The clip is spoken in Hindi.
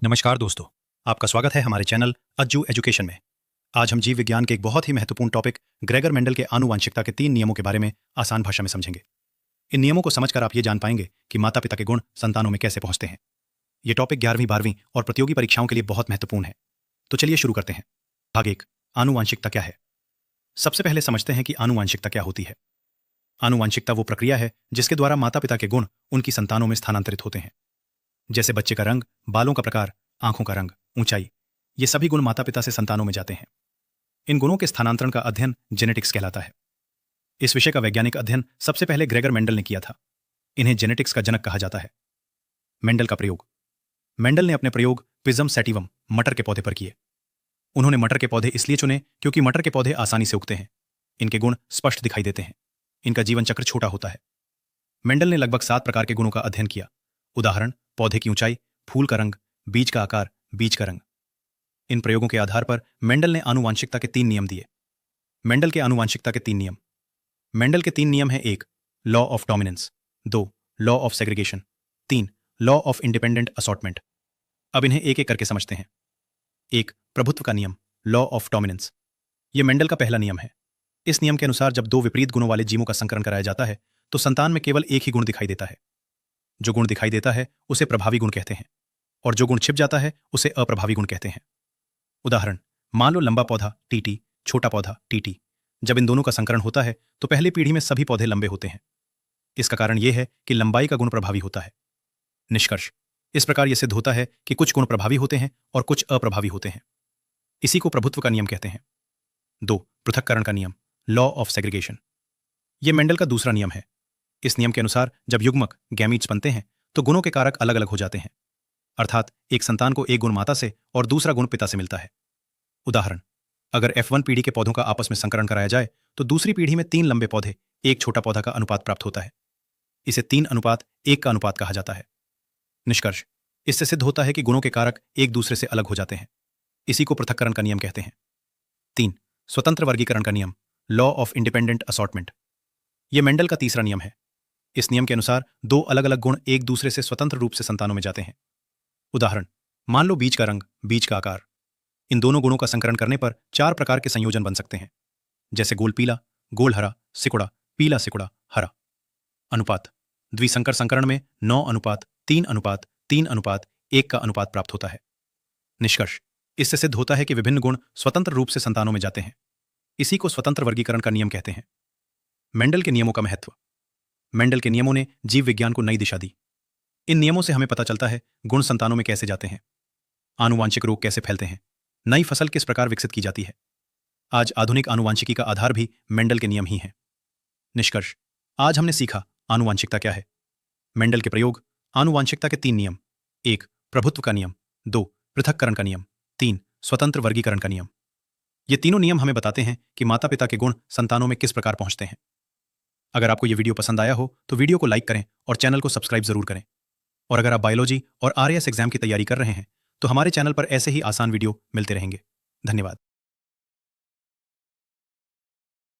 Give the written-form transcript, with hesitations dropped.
नमस्कार दोस्तों, आपका स्वागत है हमारे चैनल अज्जू एजुकेशन में। आज हम जीव विज्ञान के एक बहुत ही महत्वपूर्ण टॉपिक ग्रेगर मेंडल के आनुवांशिकता के 3 नियमों के बारे में आसान भाषा में समझेंगे। इन नियमों को समझकर आप ये जान पाएंगे कि माता पिता के गुण संतानों में कैसे पहुंचते हैं। ये टॉपिक 11वीं 12वीं और प्रतियोगी परीक्षाओं के लिए बहुत महत्वपूर्ण है। तो चलिए शुरू करते हैं। भाग 1, आनुवांशिकता क्या है। सबसे पहले समझते हैं कि आनुवांशिकता क्या होती है। आनुवांशिकता वो प्रक्रिया है जिसके द्वारा माता पिता के गुण उनकी संतानों में स्थानांतरित होते हैं। जैसे बच्चे का रंग, बालों का प्रकार, आंखों का रंग, ऊंचाई, ये सभी गुण माता पिता से संतानों में जाते हैं। इन गुणों के स्थानांतरण का अध्ययन जेनेटिक्स कहलाता है। इस विषय का वैज्ञानिक अध्ययन सबसे पहले ग्रेगर मेंडल ने किया था। इन्हें जेनेटिक्स का जनक कहा जाता है। मेंडल का प्रयोग। मेंडल ने अपने प्रयोग पिजम सैटिवम, मटर के पौधे पर किए। उन्होंने मटर के पौधे इसलिए चुने क्योंकि मटर के पौधे आसानी से उगते हैं, इनके गुण स्पष्ट दिखाई देते हैं, इनका जीवन चक्र छोटा होता है। मेंडल ने लगभग 7 प्रकार के गुणों का अध्ययन किया। उदाहरण, पौधे की ऊंचाई, फूल का रंग, बीज का आकार, बीज का रंग। इन प्रयोगों के आधार पर मेंडल ने आनुवांशिकता के 3 नियम दिए। मेंडल के आनुवांशिकता के 3 नियम। मेंडल के 3 नियम हैं: 1, law of dominance, 2, law of segregation, 3, law of independent assortment. अब इन्हें एक एक करके समझते हैं। 1, प्रभुत्व का नियम, लॉ ऑफ डोमिनेंस। यह मेंडल का पहला नियम है। इस नियम के अनुसार जब 2 विपरीत गुणों वाले जीवों का संकरण कराया जाता है तो संतान में केवल एक ही गुण दिखाई देता है। जो गुण दिखाई देता है उसे प्रभावी गुण कहते हैं और जो गुण छिप जाता है उसे अप्रभावी गुण कहते हैं। उदाहरण, मान लो लंबा पौधा टीटी, छोटा पौधा टीटी। जब इन दोनों का संकरण होता है तो पहली पीढ़ी में सभी पौधे लंबे होते हैं। इसका कारण यह है कि लंबाई का गुण प्रभावी होता है। निष्कर्ष, इस प्रकार यह सिद्ध होता है कि कुछ गुण प्रभावी होते हैं और कुछ अप्रभावी होते हैं। इसी को प्रभुत्व का नियम कहते हैं। 2, पृथक्करण का नियम, लॉ ऑफ सेग्रीगेशन। यह मेंडल का दूसरा नियम है। इस नियम के अनुसार जब युग्मक गैमीट्स बनते हैं तो गुणों के कारक अलग अलग हो जाते हैं, अर्थात एक संतान को एक गुण माता से और दूसरा गुण पिता से मिलता है। उदाहरण, अगर F1 पीढ़ी के पौधों का आपस में संकरण कराया जाए तो दूसरी पीढ़ी में 3 लंबे पौधे, एक छोटा पौधा का अनुपात प्राप्त होता है। इसे 3:1 का अनुपात कहा जाता है। निष्कर्ष, इससे सिद्ध होता है कि गुणों के कारक एक दूसरे से अलग हो जाते हैं। इसी को पृथक्करण का नियम कहते हैं। 3, स्वतंत्र वर्गीकरण का नियम, लॉ ऑफ इंडिपेंडेंट असॉर्टमेंट। यह मेंडल का तीसरा नियम है। इस नियम के अनुसार 2 अलग अलग गुण एक दूसरे से स्वतंत्र रूप से संतानों में जाते हैं। उदाहरण, मान लो बीज का रंग, बीज का आकार। इन दोनों गुणों का संकरण करने पर 4 प्रकार के संयोजन बन सकते हैं, जैसे गोल पीला, गोल हरा, सिकुड़ा, पीला सिकुड़ा, हरा। अनुपात, द्विसंकर संकरण में 9:3:3:3:1 का अनुपात प्राप्त होता है। निष्कर्ष, इससे सिद्ध होता है कि विभिन्न गुण स्वतंत्र रूप से संतानों में जाते हैं। इसी को स्वतंत्र वर्गीकरण का नियम कहते हैं। मेंडल के नियमों का महत्व। मेंडल के नियमों ने जीव विज्ञान को नई दिशा दी। इन नियमों से हमें पता चलता है गुण संतानों में कैसे जाते हैं, आनुवांशिक रोग कैसे फैलते हैं, नई फसल किस प्रकार विकसित की जाती है। आज आधुनिक आनुवांशिकी का आधार भी मेंडल के नियम ही हैं। निष्कर्ष, आज हमने सीखा आनुवांशिकता क्या है, मेंडल के प्रयोग, आनुवांशिकता के 3 नियम, 1, प्रभुत्व का नियम, 2, पृथक्करण का नियम, 3, स्वतंत्र वर्गीकरण का नियम। ये तीनों नियम हमें बताते हैं कि माता पिता के गुण संतानों में किस प्रकार पहुंचते हैं। अगर आपको यह वीडियो पसंद आया हो तो वीडियो को लाइक करें और चैनल को सब्सक्राइब जरूर करें। और अगर आप बायोलॉजी और आरएएस एग्जाम की तैयारी कर रहे हैं तो हमारे चैनल पर ऐसे ही आसान वीडियो मिलते रहेंगे। धन्यवाद।